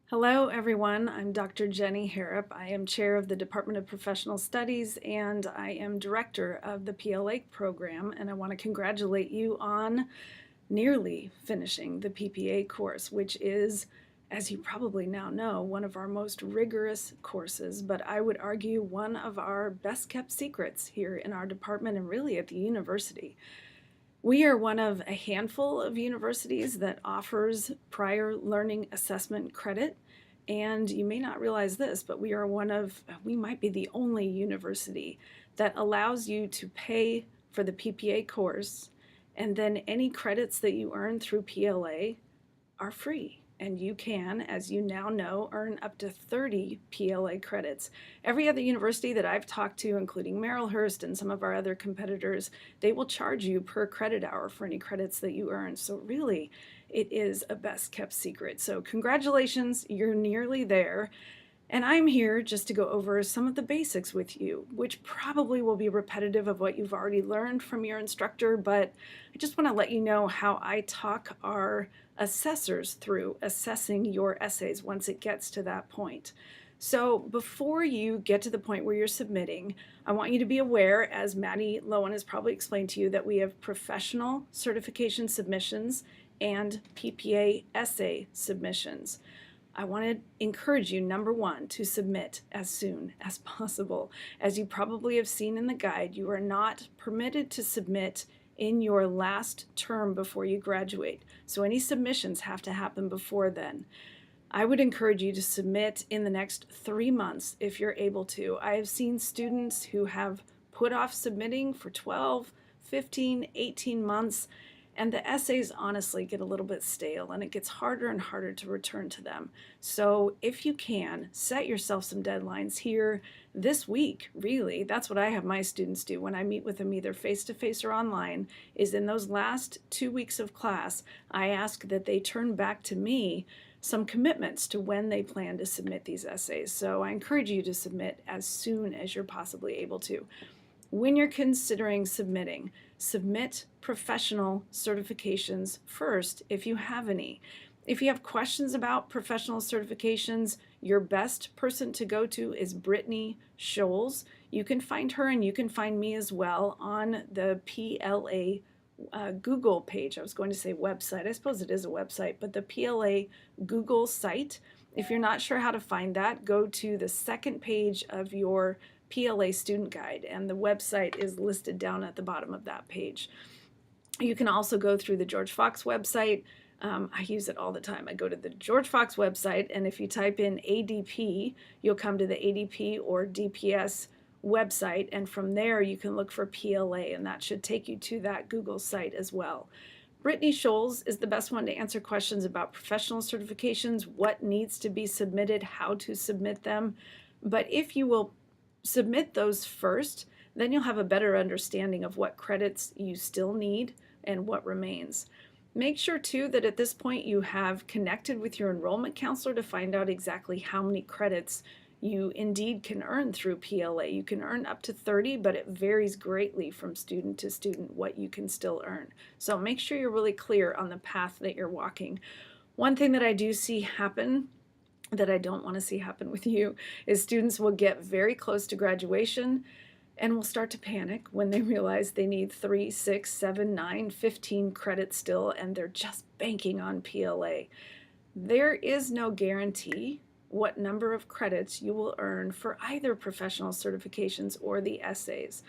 Hello, everyone. I'm Dr. Jenny Harrop. I am chair of the Department of Professional Studies and I am director of the PLA program. And I want to congratulate you on nearly finishing the PPA course, which is, as you probably now know, one of our most rigorous courses, but I would argue one of our best kept secrets here in our department and really at the university. We are one of a handful of universities that offers prior learning assessment credit. And you may not realize this, but we might be the only university that allows you to pay for the PPA course, and then any credits that you earn through PLA are free. And you can, as you now know, earn up to 30 PLA credits. Every other university that I've talked to, including Merrillhurst and some of our other competitors, they will charge you per credit hour for any credits that you earn. So really, it is a best kept secret. So congratulations, you're nearly there. And I'm here just to go over some of the basics with you, which probably will be repetitive of what you've already learned from your instructor, but I just want to let you know how I talk our assessors through assessing your essays once it gets to that point. So before you get to the point where you're submitting, I want you to be aware, as Maddie Lowen has probably explained to you, that we have professional certification submissions and PPA essay submissions. I want to encourage you, number one, to submit as soon as possible. As you probably have seen in the guide, you are not permitted to submit in your last term before you graduate. So any submissions have to happen before then. I would encourage you to submit in the next 3 months if you're able to. I have seen students who have put off submitting for 12, 15, 18 months, and the essays honestly get a little bit stale and it gets harder and harder to return to them. So if you can, set yourself some deadlines here this week, really. That's what I have my students do when I meet with them either face-to-face or online, is in those last 2 weeks of class, I ask that they turn back to me some commitments to when they plan to submit these essays. So I encourage you to submit as soon as you're possibly able to. When you're considering submitting, submit professional certifications first if you have any. If you have questions about professional certifications, your best person to go to is Brittany Scholes. You can find her and you can find me as well on the PLA Google page. I was going to say website. I suppose it is a website, but the PLA Google site. If you're not sure how to find that, go to the second page of your PLA student guide, and the website is listed down at the bottom of that page. You can also go through the George Fox website. I use it all the time. I go to the George Fox website, and if you type in ADP, you'll come to the ADP or DPS website, and from there you can look for PLA, and that should take you to that Google site as well. Brittany Scholes is the best one to answer questions about professional certifications, what needs to be submitted, how to submit them. But if you will submit those first, then you'll have a better understanding of what credits you still need and what remains. Make sure too that at this point you have connected with your enrollment counselor to find out exactly how many credits you indeed can earn through PLA. You can earn up to 30, but it varies greatly from student to student what you can still earn. So make sure you're really clear on the path that you're walking. One thing that I do see happen that I don't want to see happen with you is students will get very close to graduation and will start to panic when they realize they need 3, 6, 7, 9, 15 credits still, and they're just banking on PLA. There is no guarantee what number of credits you will earn for either professional certifications or the essays.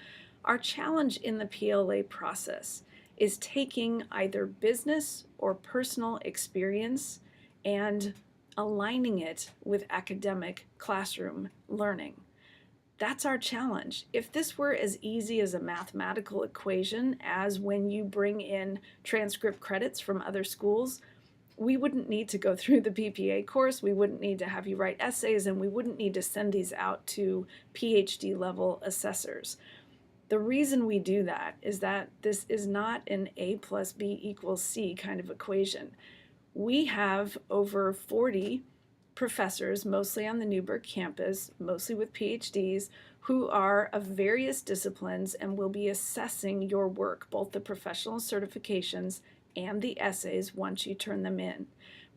Our challenge in the PLA process is taking either business or personal experience and aligning it with academic classroom learning. That's our challenge. If this were as easy as a mathematical equation as when you bring in transcript credits from other schools, we wouldn't need to go through the PPA course, we wouldn't need to have you write essays, and we wouldn't need to send these out to PhD level assessors. The reason we do that is that this is not an A plus B equals C kind of equation. We have over 40 professors, mostly on the Newburgh campus, mostly with PhDs, who are of various disciplines and will be assessing your work, both the professional certifications and the essays once you turn them in.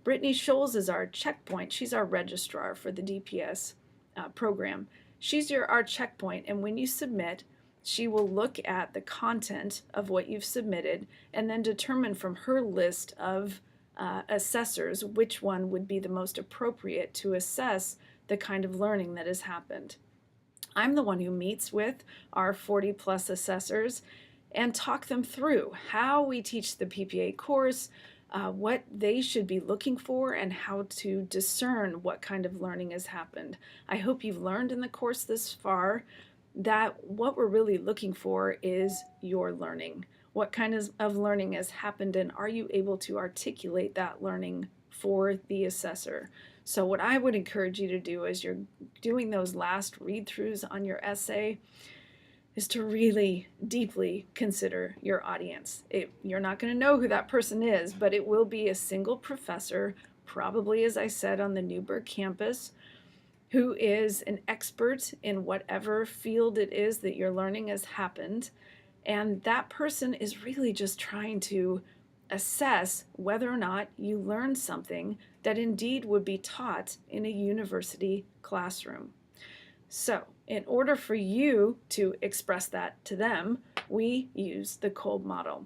Brittany Scholes is our checkpoint. She's our registrar for the DPS program. She's our checkpoint, and when you submit, she will look at the content of what you've submitted and then determine from her list of assessors which one would be the most appropriate to assess the kind of learning that has happened. I'm the one who meets with our 40 plus assessors and talk them through how we teach the PPA course, what they should be looking for, and how to discern what kind of learning has happened. I hope you've learned in the course this far that what we're really looking for is your learning. What kind of learning has happened, and are you able to articulate that learning for the assessor? So what I would encourage you to do as you're doing those last read-throughs on your essay is to really deeply consider your audience. You're not going to know who that person is, but it will be a single professor, probably, as I said, on the Newburgh campus, who is an expert in whatever field it is that your learning has happened. And that person is really just trying to assess whether or not you learned something that indeed would be taught in a university classroom. So, in order for you to express that to them, we use the Kolb model,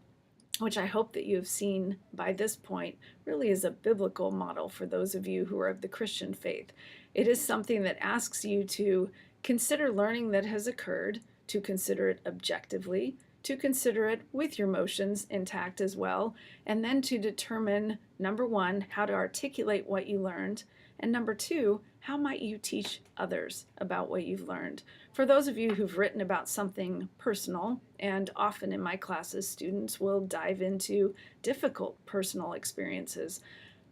which I hope that you have seen by this point really is a biblical model for those of you who are of the Christian faith. It is something that asks you to consider learning that has occurred, to consider it objectively, to consider it with your emotions intact as well, and then to determine, number one, how to articulate what you learned, and number two, how might you teach others about what you've learned? For those of you who've written about something personal, and often in my classes, students will dive into difficult personal experiences,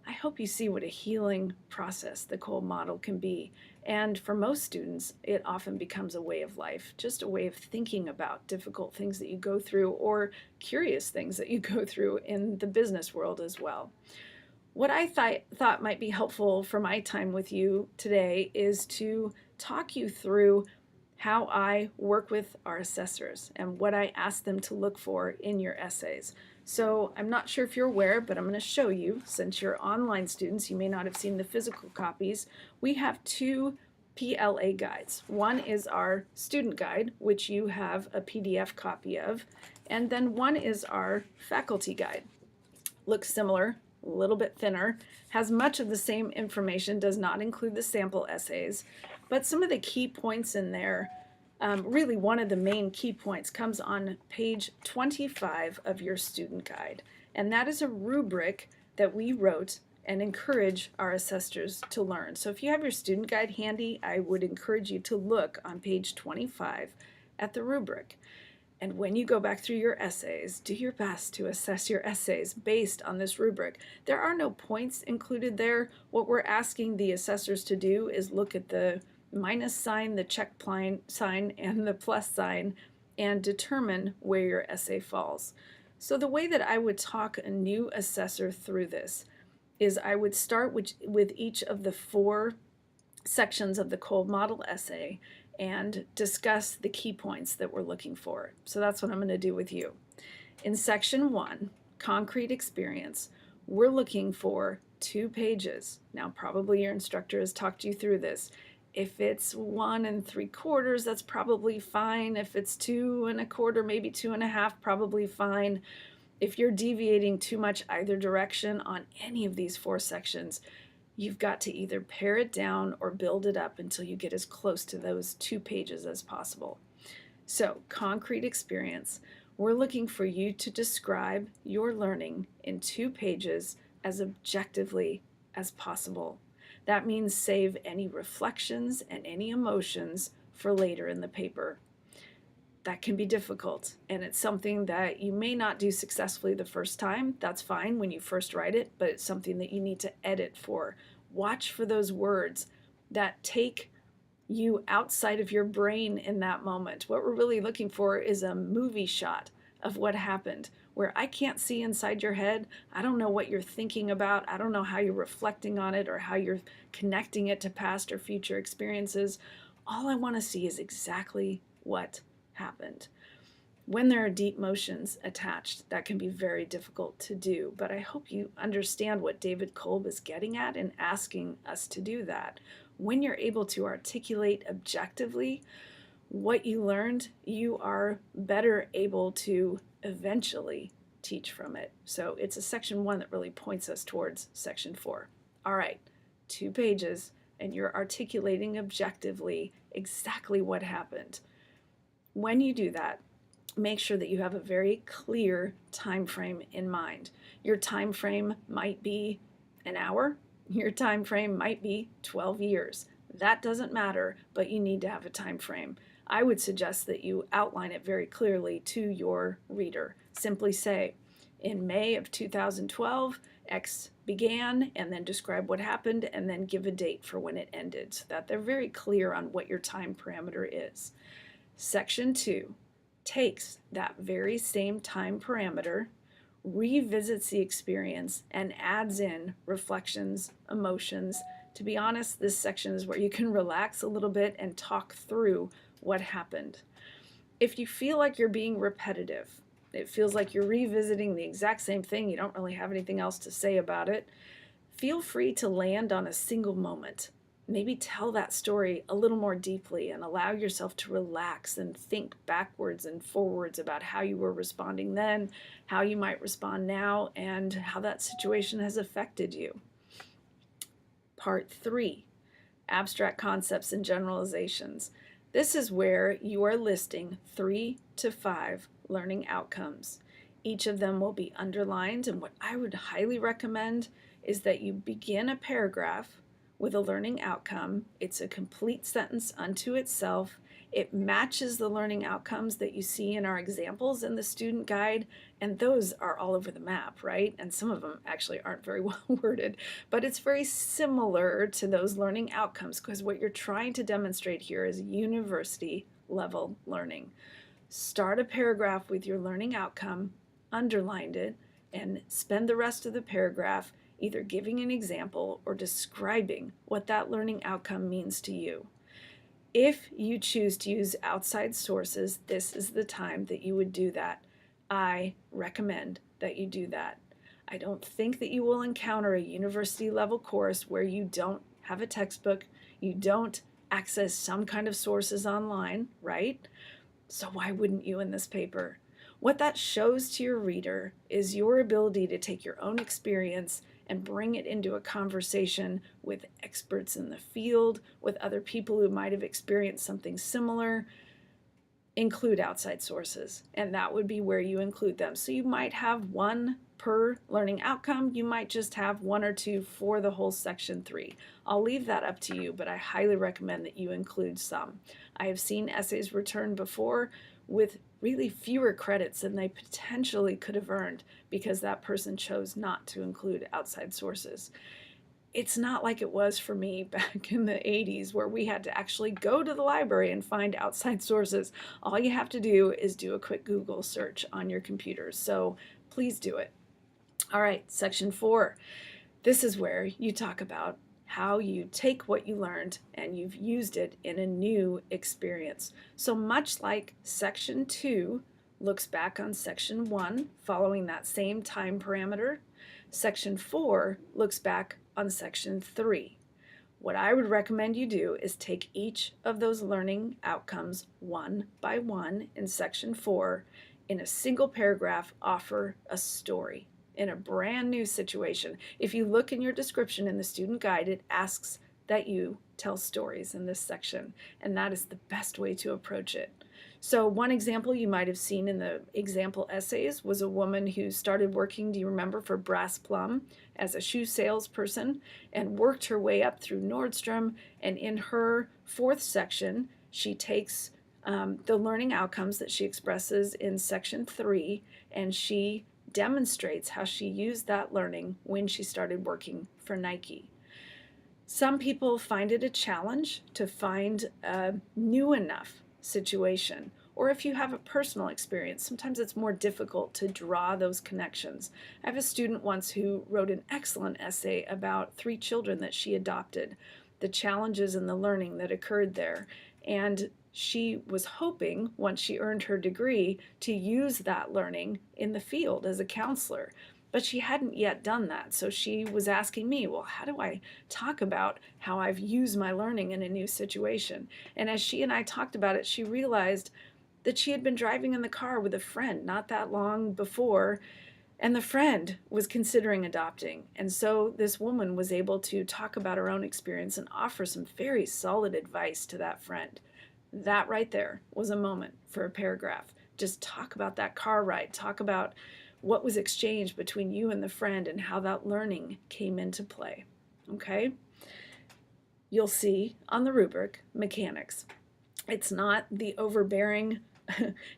I hope you see what a healing process the Kolb model can be. And for most students, it often becomes a way of life, just a way of thinking about difficult things that you go through or curious things that you go through in the business world as well. What I thought might be helpful for my time with you today is to talk you through how I work with our assessors and what I ask them to look for in your essays. So I'm not sure if you're aware, but I'm going to show you, since you're online students, you may not have seen the physical copies. We have two PLA guides. One is our student guide, which you have a PDF copy of, and then one is our faculty guide. Looks similar, a little bit thinner, has much of the same information, does not include the sample essays, but some of the key points in there, really one of the main key points comes on page 25 of your student guide, and that is a rubric that we wrote and encourage our assessors to learn. So if you have your student guide handy, I would encourage you to look on page 25 at the rubric. And when you go back through your essays, do your best to assess your essays based on this rubric. There are no points included there. What we're asking the assessors to do is look at the minus sign, the check sign, and the plus sign, and determine where your essay falls. So the way that I would talk a new assessor through this is I would start with each of the 4 sections of the Kolb model essay and discuss the key points that we're looking for. So that's what I'm going to do with you. In section 1, concrete experience, we're looking for 2 pages. Now probably your instructor has talked you through this. If it's 1 3/4, that's probably fine. If it's 2 1/4, maybe 2 1/2, probably fine. If you're deviating too much either direction on any of these 4 sections, you've got to either pare it down or build it up until you get as close to those 2 pages as possible. So, concrete experience. We're looking for you to describe your learning in 2 pages as objectively as possible. That means save any reflections and any emotions for later in the paper. That can be difficult, and it's something that you may not do successfully the first time. That's fine when you first write it, but it's something that you need to edit for. Watch for those words that take you outside of your brain in that moment. What we're really looking for is a movie shot of what happened, where I can't see inside your head. I don't know what you're thinking about. I don't know how you're reflecting on it or how you're connecting it to past or future experiences. All I want to see is exactly what happened. When there are deep motions attached, that can be very difficult to do, but I hope you understand what David Kolb is getting at in asking us to do that. When you're able to articulate objectively what you learned, you are better able to eventually teach from it. So it's a section 1 that really points us towards section 4. All right, 2 pages, and you're articulating objectively exactly what happened. When you do that, make sure that you have a very clear time frame in mind. Your time frame might be an hour. Your time frame might be 12 years. That doesn't matter, but you need to have a time frame. I would suggest that you outline it very clearly to your reader. Simply say, in May of 2012, X began, and then describe what happened, and then give a date for when it ended, so that they're very clear on what your time parameter is. Section 2 takes that very same time parameter, revisits the experience, and adds in reflections, emotions. To be honest, this section is where you can relax a little bit and talk through what happened. If you feel like you're being repetitive, it feels like you're revisiting the exact same thing, you don't really have anything else to say about it, feel free to land on a single moment. Maybe tell that story a little more deeply and allow yourself to relax and think backwards and forwards about how you were responding then, how you might respond now, and how that situation has affected you. Part 3, abstract concepts and generalizations. This is where you are listing 3 to 5 learning outcomes. Each of them will be underlined, and what I would highly recommend is that you begin a paragraph with a learning outcome. It's a complete sentence unto itself. It matches the learning outcomes that you see in our examples in the student guide, and those are all over the map, right? And some of them actually aren't very well worded, but it's very similar to those learning outcomes because what you're trying to demonstrate here is university level learning. Start a paragraph with your learning outcome, underline it, and spend the rest of the paragraph either giving an example or describing what that learning outcome means to you. If you choose to use outside sources, this is the time that you would do that. I recommend that you do that. I don't think that you will encounter a university level course where you don't have a textbook, you don't access some kind of sources online, right? So why wouldn't you in this paper? What that shows to your reader is your ability to take your own experience and bring it into a conversation with experts in the field, with other people who might have experienced something similar. Include outside sources, and that would be where you include them. So you might have 1 per learning outcome. You might just have 1 or 2 for the whole section 3. I'll leave that up to you, but I highly recommend that you include some. I have seen essays returned before with really fewer credits than they potentially could have earned because that person chose not to include outside sources. It's not like it was for me back in the 80s where we had to actually go to the library and find outside sources. All you have to do is do a quick Google search on your computers, so please do it. All right, section 4. This is where you talk about how you take what you learned and you've used it in a new experience. So much like section 2 looks back on section 1 following that same time parameter, section 4 looks back on section 3. What I would recommend you do is take each of those learning outcomes one by one in section 4, in a single paragraph, offer a story in a brand new situation. If you look in your description in the student guide, it asks that you tell stories in this section, and that is the best way to approach it. So one example you might have seen in the example essays was a woman who started working, do you remember, for Brass Plum as a shoe salesperson and worked her way up through Nordstrom, and in her 4th section, she takes the learning outcomes that she expresses in section 3, and she demonstrates how she used that learning when she started working for Nike. Some people find it a challenge to find a new enough situation, or if you have a personal experience, sometimes it's more difficult to draw those connections. I have a student once who wrote an excellent essay about 3 children that she adopted, the challenges and the learning that occurred there, and she was hoping, once she earned her degree, to use that learning in the field as a counselor. But she hadn't yet done that. So she was asking me, well, how do I talk about how I've used my learning in a new situation? And as she and I talked about it, she realized that she had been driving in the car with a friend not that long before, and the friend was considering adopting. And so this woman was able to talk about her own experience and offer some very solid advice to that friend. That right there was a moment for a paragraph. Just talk about that car ride. Talk about what was exchanged between you and the friend and how that learning came into play. Okay? You'll see on the rubric, mechanics. It's not the overbearing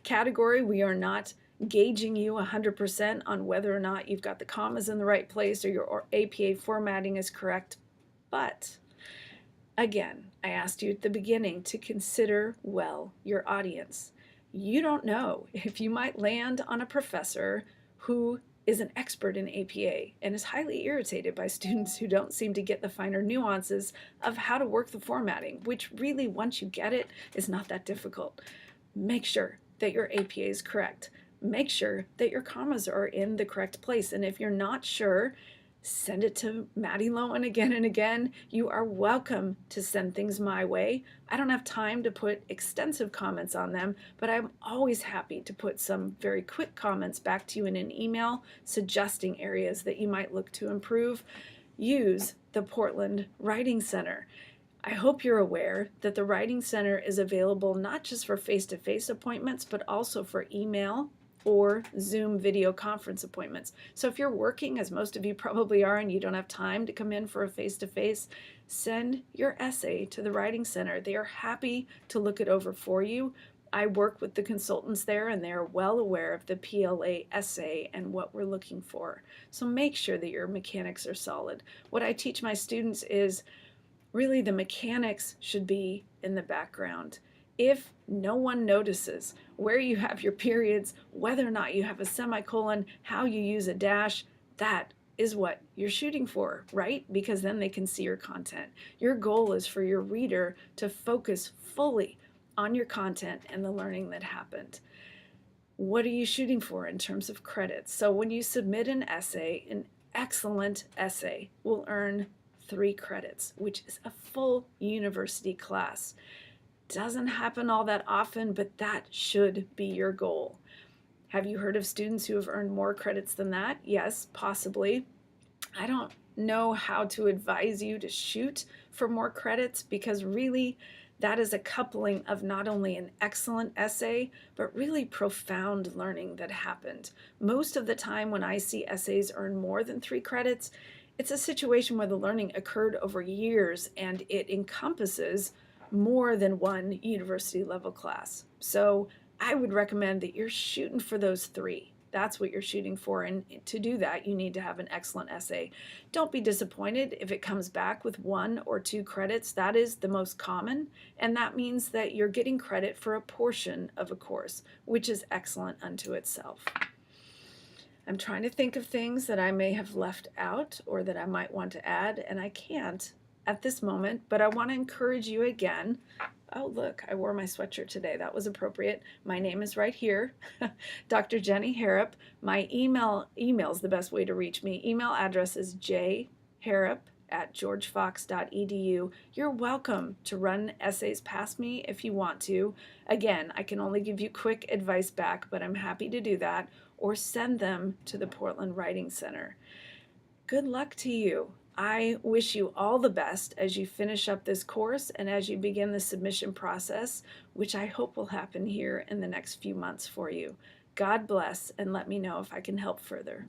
category. We are not gauging you 100% on whether or not you've got the commas in the right place or your APA formatting is correct. But again, I asked you at the beginning to consider well your audience. You don't know if you might land on a professor who is an expert in APA and is highly irritated by students who don't seem to get the finer nuances of how to work the formatting, which really, once you get it, is not that difficult. Make sure that your APA is correct. Make sure that your commas are in the correct place. And if you're not sure, send it to Maddie Lowen again and again. You are welcome to send things my way. I don't have time to put extensive comments on them, but I'm always happy to put some very quick comments back to you in an email suggesting areas that you might look to improve. Use the Portland Writing Center. I hope you're aware that the Writing Center is available not just for face-to-face appointments, but also for email or Zoom video conference appointments. So if you're working, as most of you probably are, and you don't have time to come in for a face-to-face, send your essay to the Writing Center. They are happy to look it over for you. I work with the consultants there, and they're well aware of the PLA essay and what we're looking for. So make sure that your mechanics are solid. What I teach my students is really the mechanics should be in the background. If no one notices where you have your periods, whether or not you have a semicolon, how you use a dash, that is what you're shooting for, right? Because then they can see your content. Your goal is for your reader to focus fully on your content and the learning that happened. What are you shooting for in terms of credits? So when you submit an essay, an excellent essay will earn 3 credits, which is a full university class. Doesn't happen all that often, but that should be your goal. Have you heard of students who have earned more credits than that? Yes, possibly. I don't know how to advise you to shoot for more credits because really that is a coupling of not only an excellent essay, but really profound learning that happened. Most of the time when I see essays earn more than 3 credits, it's a situation where the learning occurred over years and it encompasses more than one university level class. So I would recommend that you're shooting for those 3. That's what you're shooting for, and to do that you need to have an excellent essay. Don't be disappointed if it comes back with 1 or 2 credits. That is the most common, and that means that you're getting credit for a portion of a course, which is excellent unto itself. I'm trying to think of things that I may have left out or that I might want to add, and I can't at this moment, but I want to encourage you again. Oh, look, I wore my sweatshirt today. That was appropriate. My name is right here, Dr. Jenny Harrop. My email's the best way to reach me. Email address is jharrop@georgefox.edu. You're welcome to run essays past me if you want to. Again, I can only give you quick advice back, but I'm happy to do that, or send them to the Portland Writing Center. Good luck to you. I wish you all the best as you finish up this course and as you begin the submission process, which I hope will happen here in the next few months for you. God bless, and let me know if I can help further.